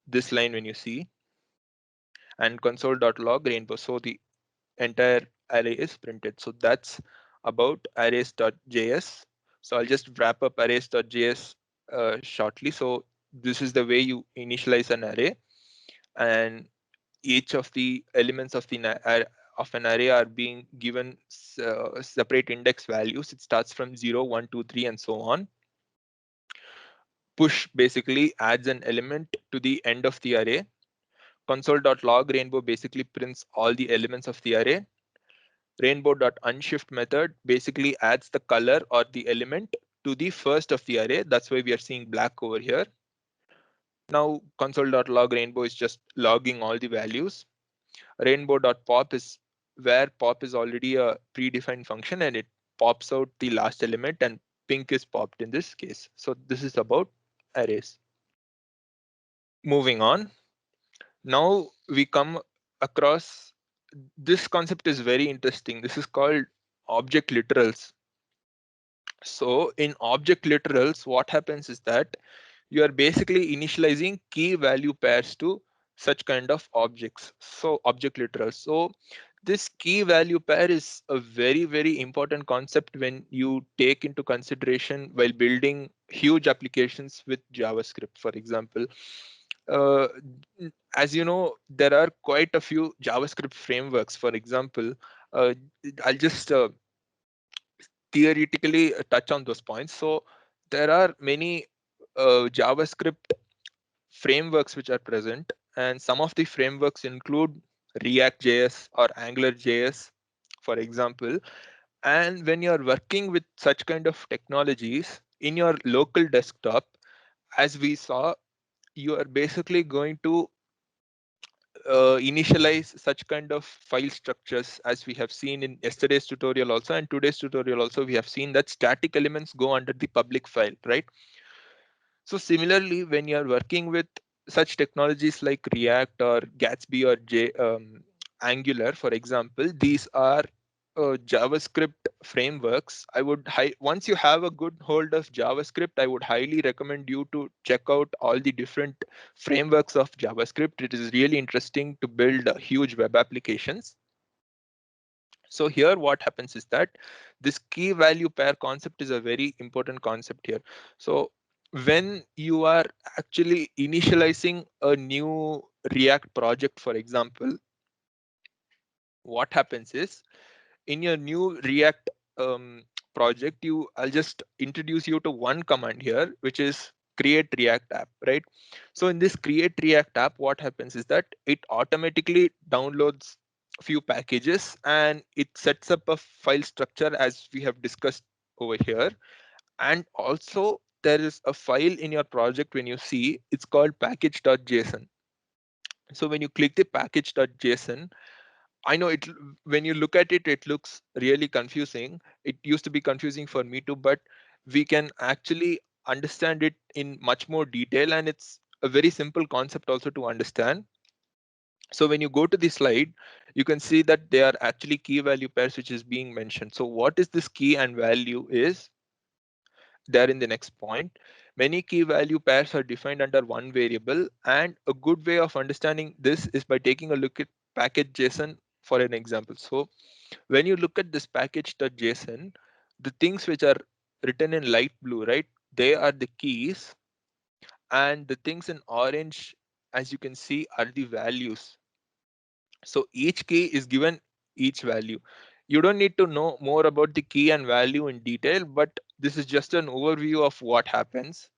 this line when you see, and console.log rainbow. So the entire array is printed. So that's about arrays.js. So I'll just wrap up arrays.js shortly. So this is the way you initialize an array, and each of the elements of of an array are being given separate index values. It starts from 0, 1, 2, 3, and so on. Push basically adds an element to the end of the array. Console.log rainbow basically prints all the elements of the array. Rainbow.unshift method basically adds the color or the element to the first of the array. That's why we are seeing black over here. Now console.log rainbow is just logging all the values. Rainbow.pop is where pop is already a predefined function, and it pops out the last element, and pink is popped in this case. So this is about arrays. Moving on. Now we come across this concept is very interesting. This is called object literals. So in object literals, what happens is that you are basically initializing key value pairs to such kind of objects. So object literals. So this key value pair is a very, very important concept when you take into consideration while building huge applications with JavaScript, for example. Uh, as you know, there are quite a few JavaScript frameworks. For example, I'll just theoretically touch on those points. So there are many JavaScript frameworks which are present, and some of the frameworks include React.js or AngularJS, for example. And when you're working with such kind of technologies in your local desktop, as we saw, you are basically going to initialize such kind of file structures, as we have seen in yesterday's tutorial also, and today's tutorial also. We have seen that static elements go under the public file, right? So similarly, when you're working with such technologies like React or Gatsby or Angular, for example, these are JavaScript frameworks. Once you have a good hold of JavaScript, I would highly recommend you to check out all the different frameworks of JavaScript. It is really interesting to build huge web applications. So here what happens is that this key value pair concept is a very important concept here. So when you are actually initializing a new React project, for example, what happens is in your new React project, I'll just introduce you to one command here, which is create React app, right? So in this create React app, what happens is that it automatically downloads a few packages, and it sets up a file structure as we have discussed over here. And also there is a file in your project when you see it's called package.json. So when you click the package.json, I know it when you look at it, it looks really confusing. It used to be confusing for me too, but we can actually understand it in much more detail, and it's a very simple concept also to understand. So when you go to the slide, you can see that they are actually key value pairs which is being mentioned. So what is this key and value is there in the next point. Many key value pairs are defined under one variable, and a good way of understanding this is by taking a look at package.json for an example. So when you look at this package.json, the things which are written in light blue, right? They are the keys, and the things in orange, as you can see, are the values. So each key is given each value. You don't need to know more about the key and value in detail, but this is just an overview of what happens.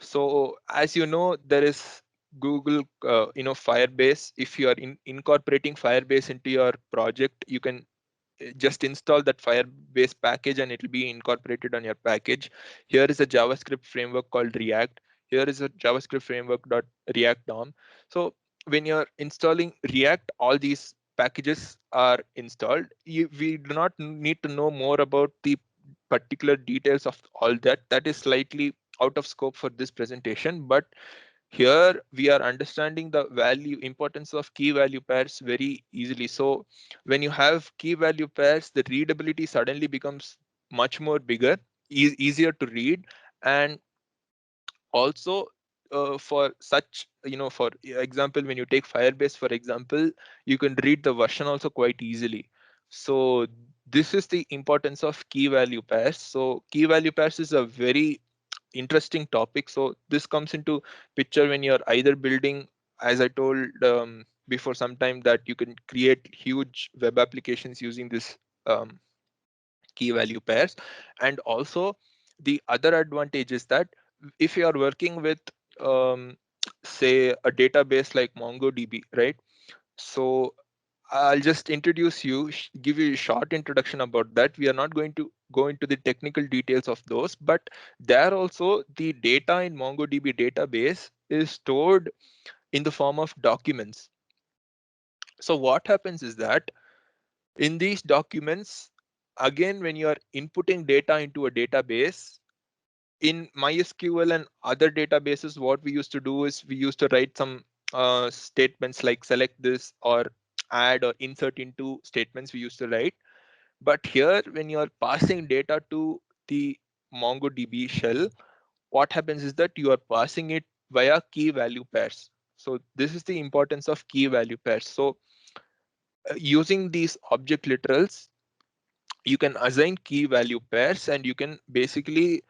So as you know, there is Google, Firebase. If you are incorporating Firebase into your project, you can just install that Firebase package and it will be incorporated on your package. Here is a JavaScript framework called React. Here is a JavaScript framework .react DOM. So when you're installing React, all these packages are installed. We do not need to know more about the particular details of all that. That is slightly out of scope for this presentation, but here we are understanding the value importance of key value pairs very easily. So when you have key value pairs, the readability suddenly becomes much more bigger, easier to read. And also for such, for example, when you take Firebase for example, you can read the version also quite easily. So this is the importance of key value pairs. So key value pairs is a very interesting topic. So this comes into picture when you're either building, as I told before some time, that you can create huge web applications using this um, key value pairs. And also the other advantage is that if you are working with um, say a database like MongoDB, right? So I'll just introduce you, give you a short introduction about that. We are not going to go into the technical details of those, but there also the data in MongoDB database is stored in the form of documents. So what happens is that in these documents, again, when you are inputting data into a database, in MySQL and other databases, what we used to do is we used to write some statements like select this or add or insert into statements we used to write. But here, when you are passing data to the MongoDB shell, what happens is that you are passing it via key value pairs. So this is the importance of key value pairs. So using these object literals, you can assign key value pairs, and you can basically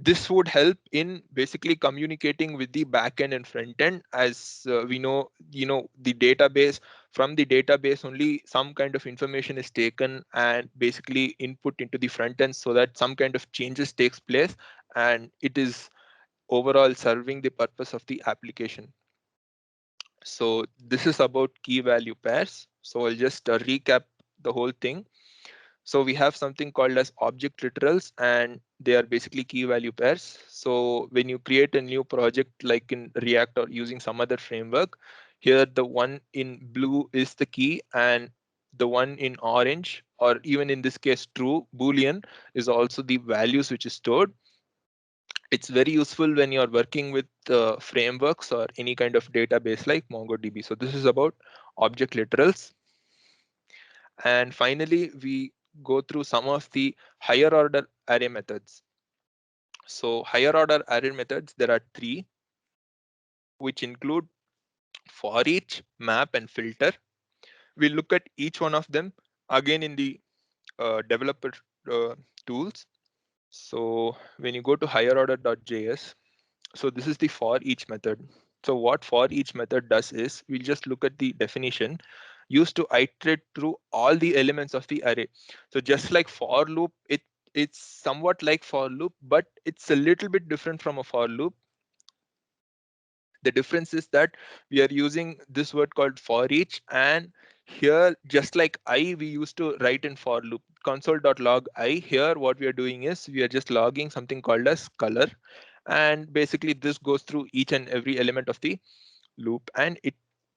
this would help in basically communicating with the backend and front end. As we know, the database, from the database only some kind of information is taken and basically input into the front end so that some kind of changes takes place, and it is overall serving the purpose of the application. So this is about key value pairs. So I'll just recap the whole thing. So we have something called as object literals, and they are basically key value pairs. So when you create a new project like in React or using some other framework, here the one in blue is the key, and the one in orange, or even in this case true Boolean, is also the values which is stored. It's very useful when you're working with frameworks or any kind of database like MongoDB. So this is about object literals. And finally, we go through some of the higher order array methods. So higher order array methods, there are three, which include for each, map, and filter. We'll look at each one of them again in the developer tools. So when you go to higher order.js, so this is the for each method. So what for each method does is we'll just look at the definition used to iterate through all the elements of the array. So just like for loop, it's somewhat like for loop, but it's a little bit different from a for loop. The difference is that we are using this word called for each, and here just like I we used to write in for loop console.log I. Here what we are doing is we are just logging something called as color, and basically this goes through each and every element of the loop and it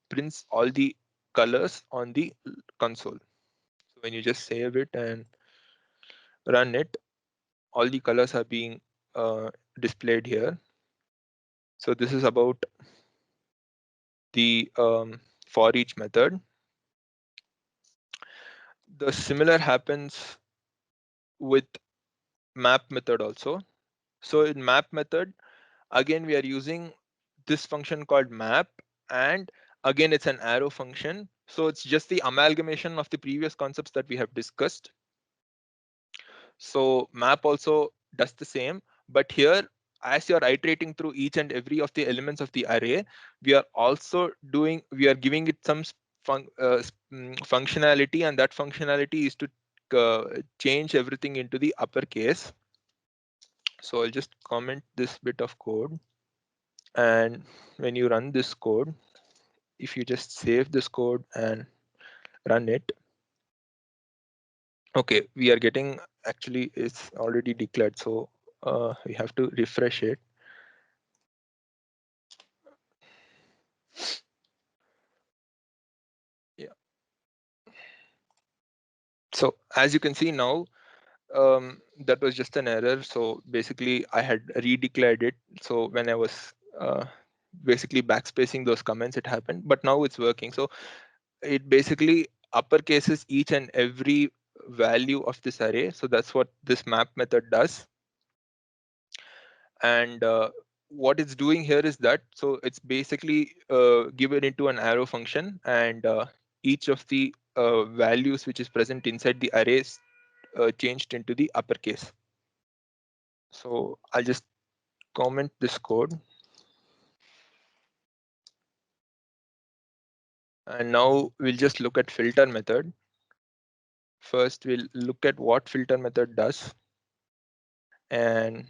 prints all the colors on the console. So when you just save it and run it, all the colors are being displayed here. So this is about the for each method. The similar happens with map method also. So in map method, again we are using this function called map, and again it's an arrow function. So it's just the amalgamation of the previous concepts that we have discussed. So map also does the same, but here as you're iterating through each and every of the elements of the array, we are giving it some functionality, and that functionality is to change everything into the uppercase. So I'll just comment this bit of code, and when you run this code, if you just save this code and run it, okay, we are getting, actually it's already declared, so we have to refresh it. Yeah. So as you can see now, that was just an error. So basically I had redeclared it. So when I was basically backspacing those comments, it happened, but now it's working. So it basically uppercases each and every value of this array. So that's what this map method does. And what it's doing here is that, so it's basically given into an arrow function, and each of the values which is present inside the arrays changed into the uppercase. So I'll just comment this code. And now we'll just look at filter method. First, we'll look at what filter method does and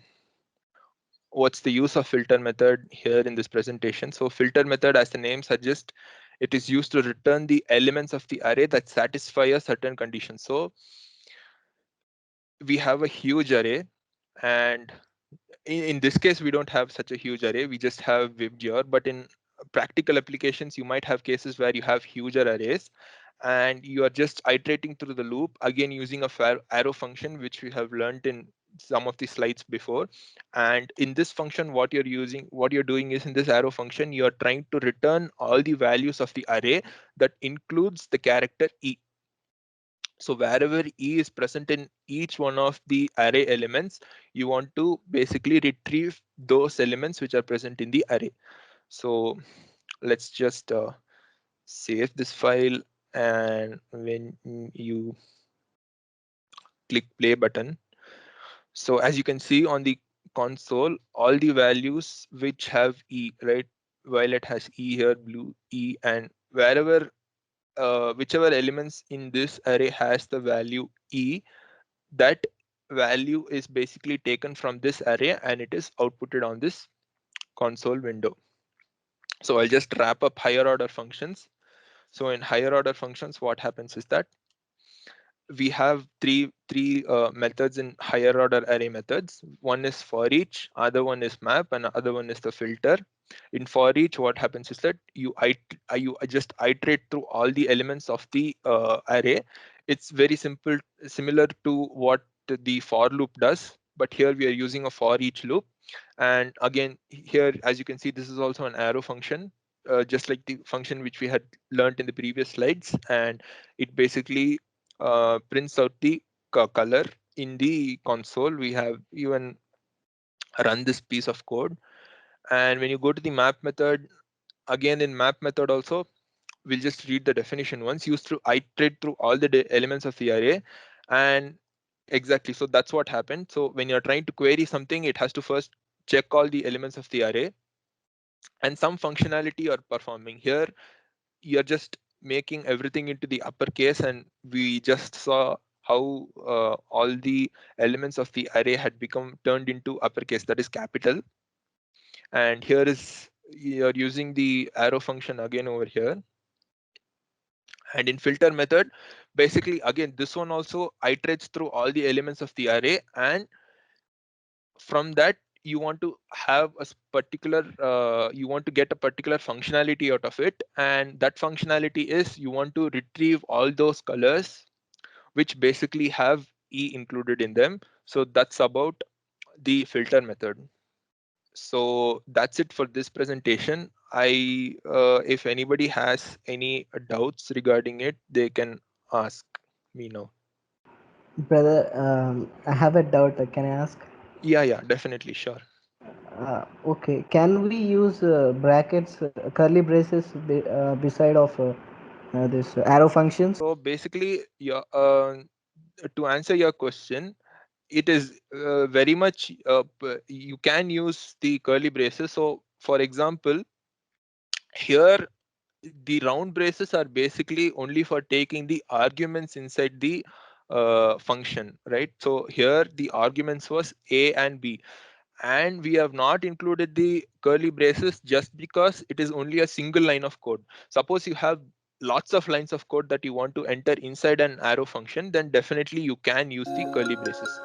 what's the use of filter method here in this presentation. So filter method, as the name suggests, it is used to return the elements of the array that satisfy a certain condition. So we have a huge array, and in this case, we don't have such a huge array. We just have WebGR, but in practical applications, you might have cases where you have huger arrays, and you are just iterating through the loop, again using a arrow function, which we have learned in some of the slides before. And in this function, what you're doing is, in this arrow function, you're trying to return all the values of the array that includes the character E. So wherever E is present in each one of the array elements, you want to basically retrieve those elements which are present in the array. So let's just save this file, and when you click play button, so as you can see on the console, all the values which have E, right? Violet has E here, blue E, and wherever whichever elements in this array has the value E, that value is basically taken from this array and it is outputted on this console window. So I'll just wrap up higher order functions. So in higher order functions, what happens is that we have three methods in higher order array methods. One is for each, other one is map, and other one is the filter. In for each, what happens is that you just iterate through all the elements of the array. It's very simple, similar to what the for loop does, but here we are using a for each loop. And again, here, as you can see, this is also an arrow function, just like the function which we had learned in the previous slides. And it basically prints out the color in the console. We have even run this piece of code. And when you go to the map method, again in map method also, we'll just read the definition once, used to iterate through all the elements of the array. And exactly, so that's what happened. So when you're trying to query something, it has to first check all the elements of the array, and some functionality you're performing. Here you're just making everything into the uppercase, and we just saw how all the elements of the array had become turned into uppercase, that is capital. And here is, you're using the arrow function again over here. And in filter method, basically again, this one also iterates through all the elements of the array, and from that you want to have a particular you want to get a particular functionality out of it. And that functionality is, you want to retrieve all those colors which basically have E included in them. So that's about the filter method. So that's it for this presentation. If anybody has any doubts regarding it, they can ask me now. Brother, I have a doubt. Can I ask? Yeah, definitely, sure. Okay, can we use brackets, curly braces beside of this arrow functions? So basically, yeah, to answer your question, it is very much you can use the curly braces. So for example, here the round braces are basically only for taking the arguments inside the function, right? So here the arguments was a and b, and we have not included the curly braces just because it is only a single line of code. Suppose you have lots of lines of code that you want to enter inside an arrow function, then definitely you can use the curly braces.